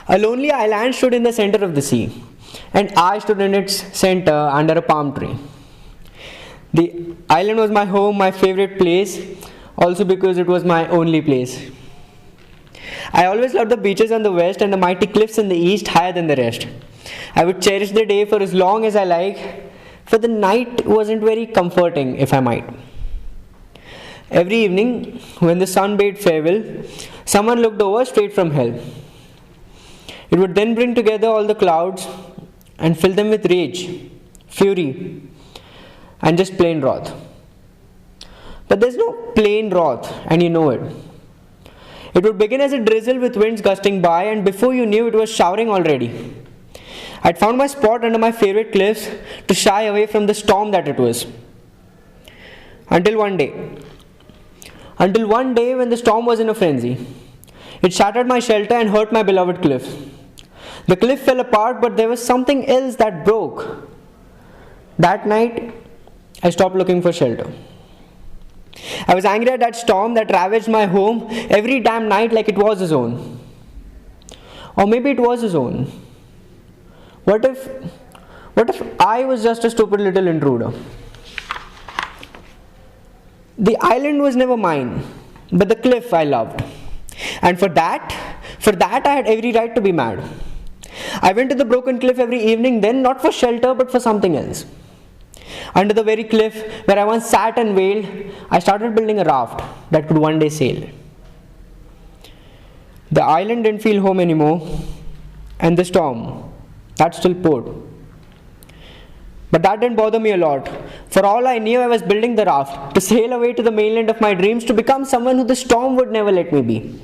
A lonely island stood in the center of the sea, and I stood in its center under a palm tree. The island was my home, my favorite place, also because it was my only place. I always loved the beaches on the west and the mighty cliffs in the east higher than the rest. I would cherish the day for as long as I like, for the night wasn't very comforting, if I might. Every evening, when the sun bade farewell, someone looked over straight from hell. It would then bring together all the clouds and fill them with rage, fury, and just plain wrath. But there's no plain wrath, and you know it. It would begin as a drizzle with winds gusting by, and before you knew it was showering already. I'd found my spot under my favorite cliffs to shy away from the storm that it was. Until one day. Until one day when the storm was in a frenzy. It shattered my shelter and hurt my beloved cliff. The cliff fell apart, but there was something else that broke. That night, I stopped looking for shelter. I was angry at that storm that ravaged my home every damn night like it was his own. Or maybe it was his own. What if I was just a stupid little intruder? The island was never mine, but the cliff I loved. And for that I had every right to be mad. I went to the broken cliff every evening then, not for shelter but for something else. Under the very cliff where I once sat and wailed, I started building a raft that could one day sail. The island didn't feel home anymore, and the storm, that still poured. But that didn't bother me a lot. For all I knew, I was building the raft to sail away to the mainland of my dreams, to become someone who the storm would never let me be.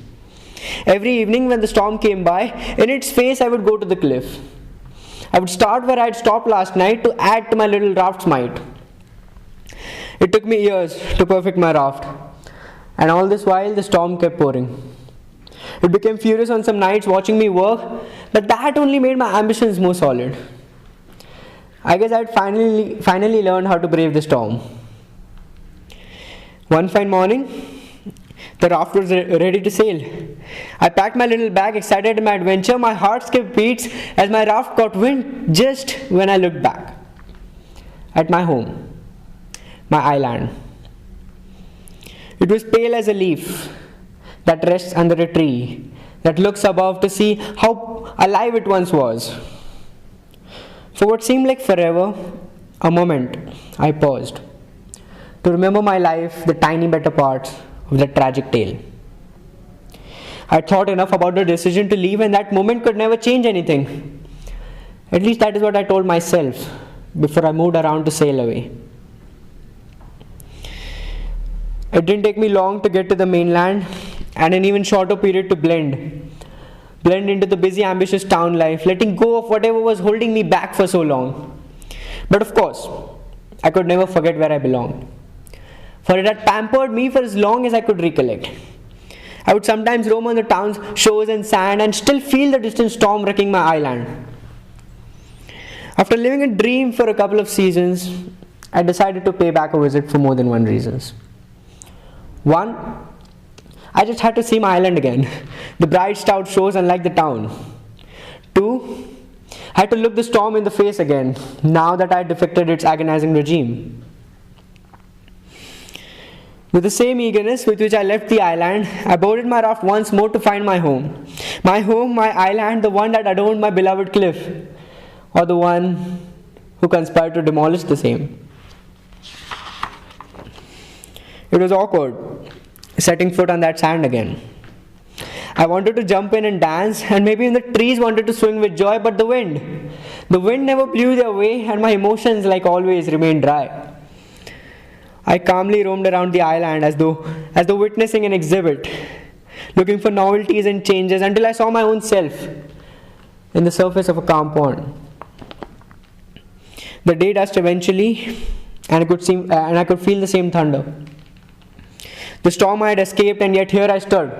Every evening when the storm came by, in its face I would go to the cliff. I would start where I had stopped last night to add to my little raft's might. It took me years to perfect my raft, and all this while the storm kept pouring. It became furious on some nights watching me work, but that only made my ambitions more solid. I guess I had finally learned how to brave the storm. One fine morning, the raft was ready to sail. I packed my little bag, excited in my adventure. My heart skipped beats as my raft caught wind just when I looked back at my home, my island. It was pale as a leaf that rests under a tree, that looks above to see how alive it once was. For what seemed like forever, a moment, I paused to remember my life, the tiny better parts of that tragic tale. I thought enough about the decision to leave, and that moment could never change anything. At least that is what I told myself before I moved around to sail away. It didn't take me long to get to the mainland, and an even shorter period to blend into the busy, ambitious town life, letting go of whatever was holding me back for so long. But of course, I could never forget where I belonged, for it had pampered me for as long as I could recollect. I would sometimes roam on the town's shores and sand and still feel the distant storm wrecking my island. After living a dream for a couple of seasons, I decided to pay back a visit for more than one reason. One, I just had to see my island again, the bright stout shores unlike the town. Two, I had to look the storm in the face again, now that I had defected its agonizing regime. With the same eagerness with which I left the island, I boarded my raft once more to find my home. My home, my island, the one that adorned my beloved cliff, or the one who conspired to demolish the same. It was awkward, setting foot on that sand again. I wanted to jump in and dance, and maybe even the trees wanted to swing with joy, but the wind never blew their way, and my emotions, like always, remained dry. I calmly roamed around the island as though witnessing an exhibit, looking for novelties and changes until I saw my own self in the surface of a calm pond. The day dusked eventually, and I could feel the same thunder. The storm I had escaped, and yet here I stood.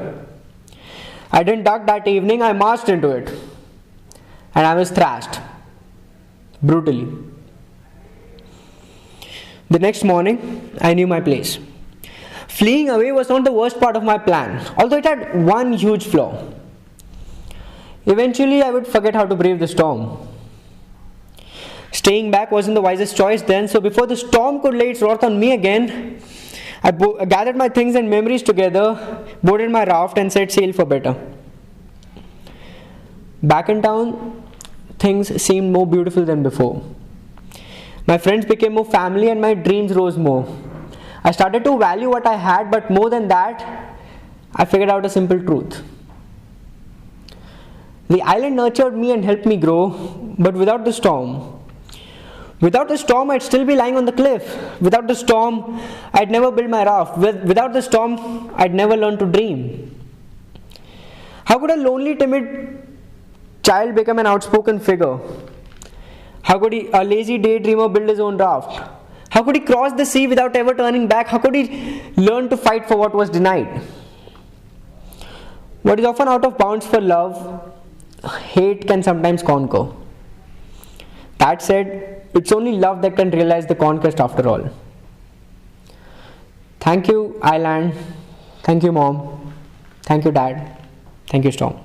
I didn't duck that evening, I marched into it. And I was thrashed. Brutally. The next morning, I knew my place. Fleeing away was not the worst part of my plan, although it had one huge flaw. Eventually, I would forget how to brave the storm. Staying back wasn't the wisest choice then, so before the storm could lay its wrath on me again, I gathered my things and memories together, boarded my raft, and set sail for better. Back in town, things seemed more beautiful than before. My friends became more family and my dreams rose more. I started to value what I had, but more than that, I figured out a simple truth. The island nurtured me and helped me grow, but without the storm, I'd still be lying on the cliff. Without the storm, I'd never build my raft. Without the storm, I'd never learn to dream. How could a lonely, timid child become an outspoken figure? How could a lazy daydreamer build his own raft? How could he cross the sea without ever turning back? How could he learn to fight for what was denied? What is often out of bounds for love, hate can sometimes conquer. That said, it's only love that can realize the conquest after all. Thank you, Island. Thank you, Mom. Thank you, Dad. Thank you, Storm.